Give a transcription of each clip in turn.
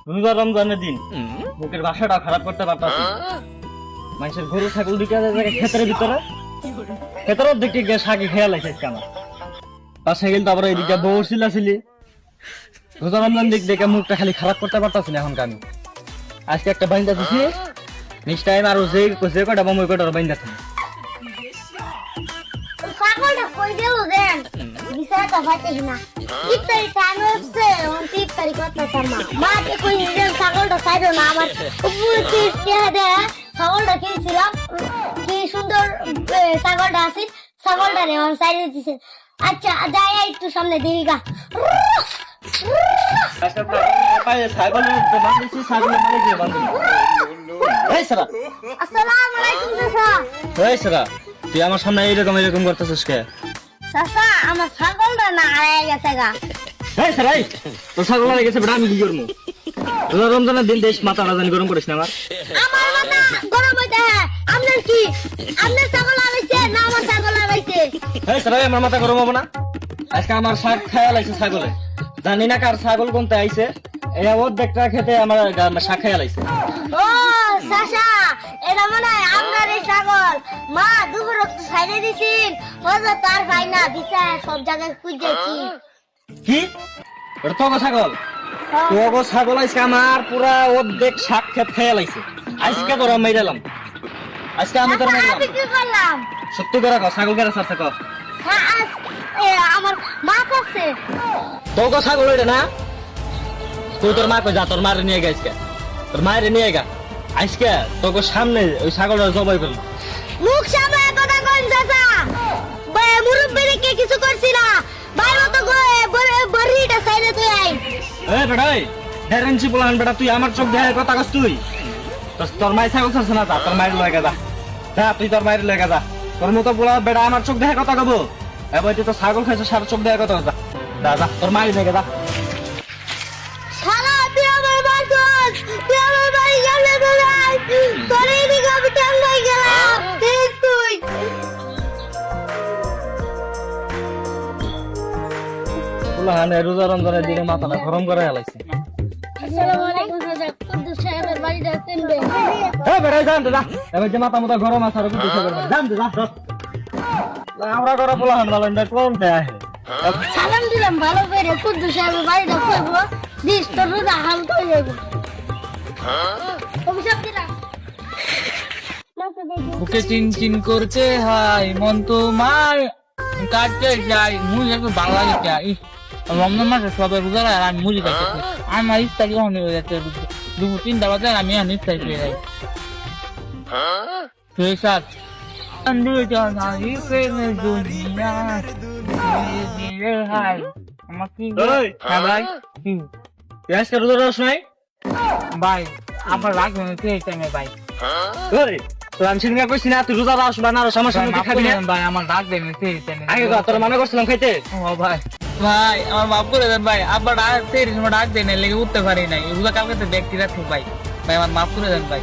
রোজা রমজানের দিন বুকের ভাষাটা খারাপ করতে পারতাছি। মানুষের গরু ছাগল দিকে ক্ষেতের ভিতরে ক্ষেতের দিকে গিয়ে শাকি খেয়াল আছে কেন পাশে গেল, তারপরে এদিকে বউ ছিলাছিলি। রোজা রমজান দিক দেখে মুখটা খালি খারাপ করতে পারতাছি না। এখন আমি আজকে একটা বাইন্দা দিছি, নেক্সট টাইম আরো যে যে কটা বম ওই কটা বাইন্দাছি। ছাগলটা কই গেল দেন বিষয়টা পাইতেছি না। ইফতারি টাইম হচ্ছে, ইফতারি করতেছে মা কে কই নিজের ছাগলটা চাইলো না। আমার উপরে ছাগলটা কিনছিলাম, কি সুন্দর ছাগলটা আছে, ছাগলটা রে আমার চাইলে দিছে। আচ্ছা যাই একটু সামনে দিই গা। আসসালামু আলাইকুম চাচা। তুই আমার সামনে এরকম এরকম করতেছিস কে? চাচা আমার ছাগলটা না হারিয়ে গেছে গা। তোর ছাগল হারিয়ে গেছে, বেটা আমি কি করবো? রোজা রমজানের দিন দেশ মাথা রাজানি গরম করিস না আমার। আমার মাথা গরম হইতে আপনার কি? আপনার ছাগল হারাইছে না আমার ছাগল হারাইছে? আমার মাথা গরম হবো না? আজকে আমার শাক খায়া লাগছে ছাগলে, জানি না কার ছাগল কোনতে আইছে। এই অর্ধেকটা খেতে আমার শাক খায়া লাগছে। ও চাচা, এটা মনে হয় আপনার এই ছাগল। মা দুপুর রক্ত ছাইড়ে দিছিন, ওদের তার পাই না বিচার সব জায়গায় খুঁজেছি। কি ওটা তোর ছাগল? তোর ছাগল আজকে আমার পুরা অর্ধেক শাক খেত খেয়া লাগছে। আজকে তোর মেরালাম, আজকে আমি তোর মেরালাম। আমি কি করলাম? সত্যি করে কর, ছাগল কেন ছাড়ছে কর? আমার মা কাছে তোর ছাগল ওইটা না? তুই তোর মা কই যা, তোর মারে নিয়ে গেছে, তোর মায়ের নিয়ে গা। আজকে তোকে সামনে ওই ছাগলটা জবাই করলো। মুখ সামনে কথা কইন চাচা। মুরব্বিকে কিছু করছি না, বাইরে তো বড়িটা সাইডে তুই আই। এ বেটাই ড্যারেন্সি বলান বেটা, তুই আমার চোখ দেখে কথা কস? তুই তোর মায়ের ছাগল ছাড়ছে না, যা তোর মায়ের লয়ে যা। যা তুই তোর মায়ের লয়ে যা। তোর মতো বলা বেটা আমার চোখ দেখে কথা কব? এবার তুই তো ছাগল খাইছো, সার চোখ দেখে কথা যা। যা যা তোর মায়ের দেখে যা। শালা তুই আমার বাসস, তুই আমার বাড়ি গেলে তো যাই, তোর এদিকে আমি টাঙ্গাই গেলাম। তুই বলাহানে রোজা রমজানের দিনে মাথাটা গরম করে হেলাইছে। আসসালামু আলাইকুম চাচা, কুদ্দুস সাহেবের বাড়িটা চিনবে? এ বেটাই জান যা, এবার যে মাথা গরম আছে আর কিছু খবর নাই, জান যা। আমরা করে বলাহান বলেন না কোনটা আহে। সালাম দিলাম ভালো করে, কুদ্দুস সাহেবের বাড়িটা কইবো, দিস তোর রোজা হালকা হয়ে যাবে। অভিশাপ দিলাম। বুকে চিনচিন করছে হাই, মন তোমার কাটতে যাই। মুই একটু বাংলা লিখে রমজান মাসে সবাই রোজা রাখে, আমি মুড়ি খাইতেছি। আমার ইফতারি কখনই হয়ে যাচ্ছে দুপুর 3টা বাজে, আমি এখন ইফতারি পেয়ে যাই। ফেসাত আমার কি? হ্যাঁ ভাই, কি আজকে রোজা রস নাই ভাই? আবার রাখবেন সেই টাইমে ভাই। তো আমি সেদিন কইছি না তুই রোজা রস বা না রস আমার সামনে খাবি না। ভাই আমার ডাক দেন সেই টাইমে। আগে তো তোর মানা করছিলাম খাইতে। ও ভাই, ভাই আমার মাফ করে দেন ভাই। আব্বা ডাক সেই সময় ডাক দেন, লেগে উঠতে পারি নাই। রোজা কালকে তো ব্যক্তি রাখুক ভাই। ভাই আমার মাফ করে দেন ভাই।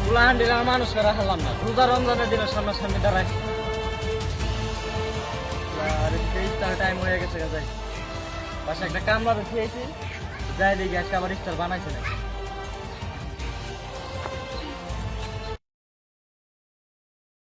বলাহান দিলে মানুষ করা হলাম না, রোজা রমজানের দিনে সামনাসামনি দাঁড়াই। টাইম হয়ে গেছে যাই, বাসা একটা কামলা খেয়েছি, যাই দেখি আজকে আবার ইফতার বানাইছে না।